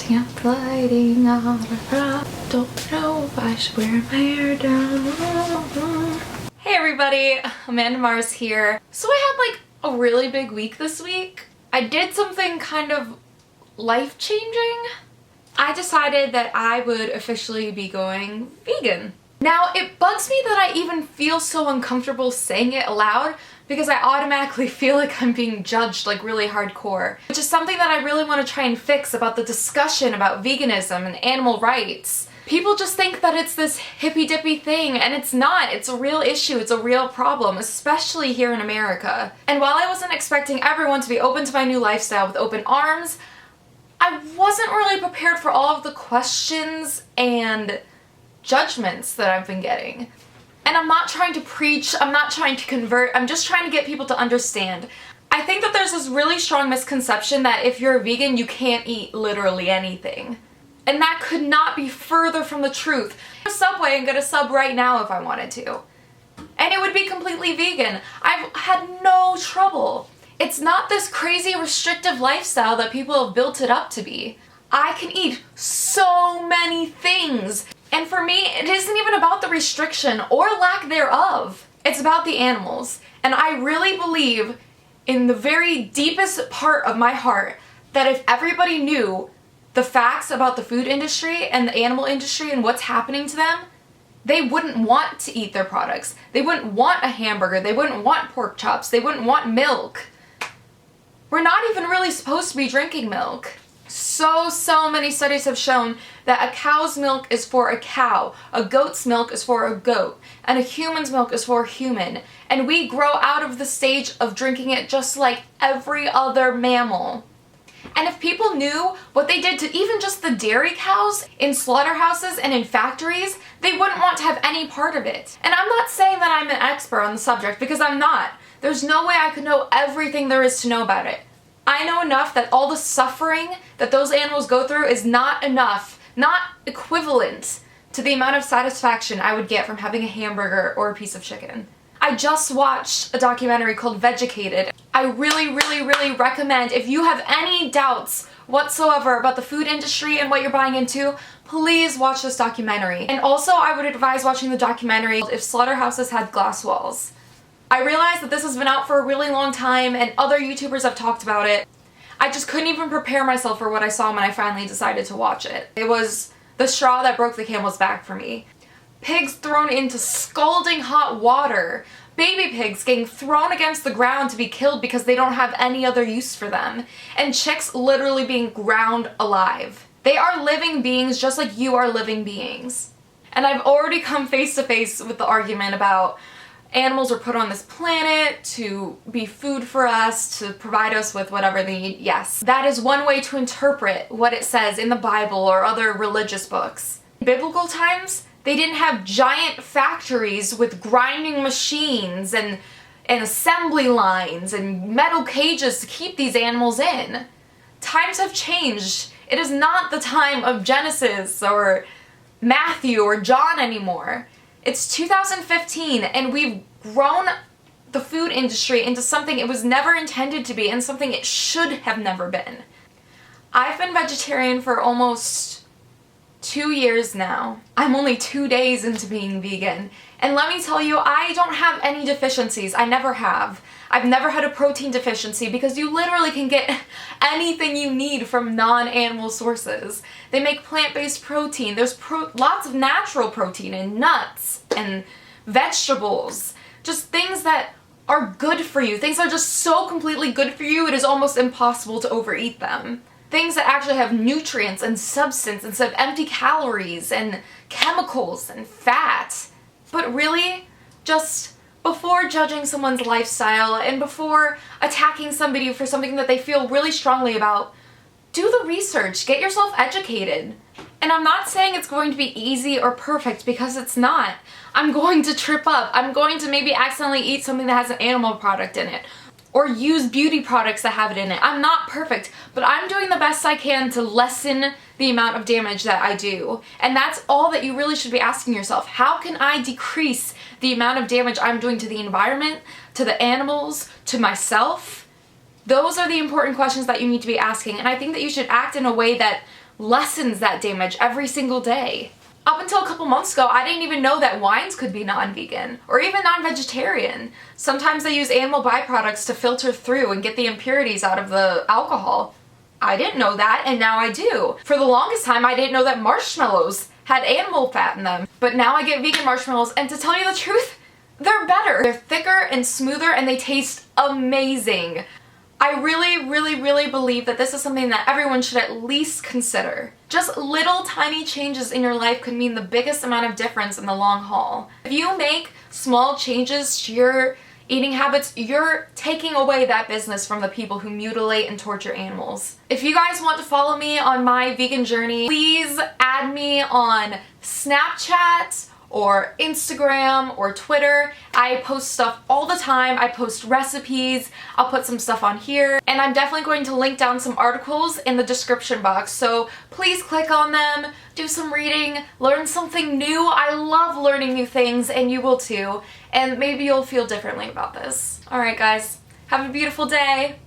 Yeah, gliding on a rock. Don't know if I should wear my hair down. Hey everybody, Amanda Mars here. So I had like a really big week this week. I did something kind of life-changing. I decided that I would officially be going vegan. Now, it bugs me that I even feel so uncomfortable saying it aloud because I automatically feel like I'm being judged like really hardcore, which is something that I really want to try and fix about the discussion about veganism and animal rights. People just think that it's this hippy-dippy thing, and it's not. It's a real issue. It's a real problem, especially here in America. And while I wasn't expecting everyone to be open to my new lifestyle with open arms, I wasn't really prepared for all of the questions and judgments that I've been getting. And I'm not trying to preach, I'm not trying to convert, I'm just trying to get people to understand. I think that there's this really strong misconception that if you're a vegan, you can't eat literally anything. And that could not be further from the truth. Go to Subway and get a sub right now if I wanted to. And it would be completely vegan. I've had no trouble. It's not this crazy restrictive lifestyle that people have built it up to be. I can eat so many things. And for me, it isn't even about the restriction or lack thereof. It's about the animals. And I really believe in the very deepest part of my heart that if everybody knew the facts about the food industry and the animal industry and what's happening to them, they wouldn't want to eat their products. They wouldn't want a hamburger. They wouldn't want pork chops. They wouldn't want milk. We're not even really supposed to be drinking milk. So many studies have shown that a cow's milk is for a cow, a goat's milk is for a goat, and a human's milk is for a human. And we grow out of the stage of drinking it just like every other mammal. And if people knew what they did to even just the dairy cows in slaughterhouses and in factories, they wouldn't want to have any part of it. And I'm not saying that I'm an expert on the subject, because I'm not. There's no way I could know everything there is to know about it. I know enough that all the suffering that those animals go through is not enough, not equivalent to the amount of satisfaction I would get from having a hamburger or a piece of chicken. I just watched a documentary called Vegucated. I really recommend, if you have any doubts whatsoever about the food industry and what you're buying into, please watch this documentary. And also, I would advise watching the documentary If Slaughterhouses Had Glass Walls. I realized that this has been out for a really long time and other YouTubers have talked about it. I just couldn't even prepare myself for what I saw when I finally decided to watch it. It was the straw that broke the camel's back for me. Pigs thrown into scalding hot water. Baby pigs getting thrown against the ground to be killed because they don't have any other use for them. And chicks literally being ground alive. They are living beings just like you are living beings. And I've already come face to face with the argument about animals were put on this planet to be food for us, to provide us with whatever they need. Yes, that is one way to interpret what it says in the Bible or other religious books. In biblical times, they didn't have giant factories with grinding machines and assembly lines and metal cages to keep these animals in. Times have changed. It is not the time of Genesis or Matthew or John anymore. It's 2015 and we've grown the food industry into something it was never intended to be and something it should have never been. I've been vegetarian for almost 2 years now. I'm only 2 days into being vegan. And let me tell you, I don't have any deficiencies. I never have. I've never had a protein deficiency because you literally can get anything you need from non-animal sources. They make plant-based protein. There's lots of natural protein in nuts and vegetables. Just things that are good for you. Things that are just so completely good for you, it is almost impossible to overeat them. Things that actually have nutrients and substance instead of empty calories and chemicals and fat. But really, just before judging someone's lifestyle and before attacking somebody for something that they feel really strongly about, do the research, get yourself educated. And I'm not saying it's going to be easy or perfect, because it's not. I'm going to trip up. I'm going to maybe accidentally eat something that has an animal product in it, or use beauty products that have it in it. I'm not perfect, but I'm doing the best I can to lessen the amount of damage that I do. And that's all that you really should be asking yourself. How can I decrease the amount of damage I'm doing to the environment, to the animals, to myself? Those are the important questions that you need to be asking, and I think that you should act in a way that lessens that damage every single day. Up until a couple months ago, I didn't even know that wines could be non-vegan or even non-vegetarian. Sometimes they use animal byproducts to filter through and get the impurities out of the alcohol. I didn't know that, and now I do. For the longest time, I didn't know that marshmallows had animal fat in them. But now I get vegan marshmallows, and to tell you the truth, they're better. They're thicker and smoother, and they taste amazing. I really believe that this is something that everyone should at least consider. Just little tiny changes in your life could mean the biggest amount of difference in the long haul. If you make small changes to your eating habits, you're taking away that business from the people who mutilate and torture animals. If you guys want to follow me on my vegan journey, please add me on Snapchat or Instagram or Twitter. I post stuff all the time. I post recipes. I'll put some stuff on here. And I'm definitely going to link down some articles in the description box. So please click on them, do some reading, learn something new. I love learning new things, and you will too. And maybe you'll feel differently about this. All right, guys. Have a beautiful day.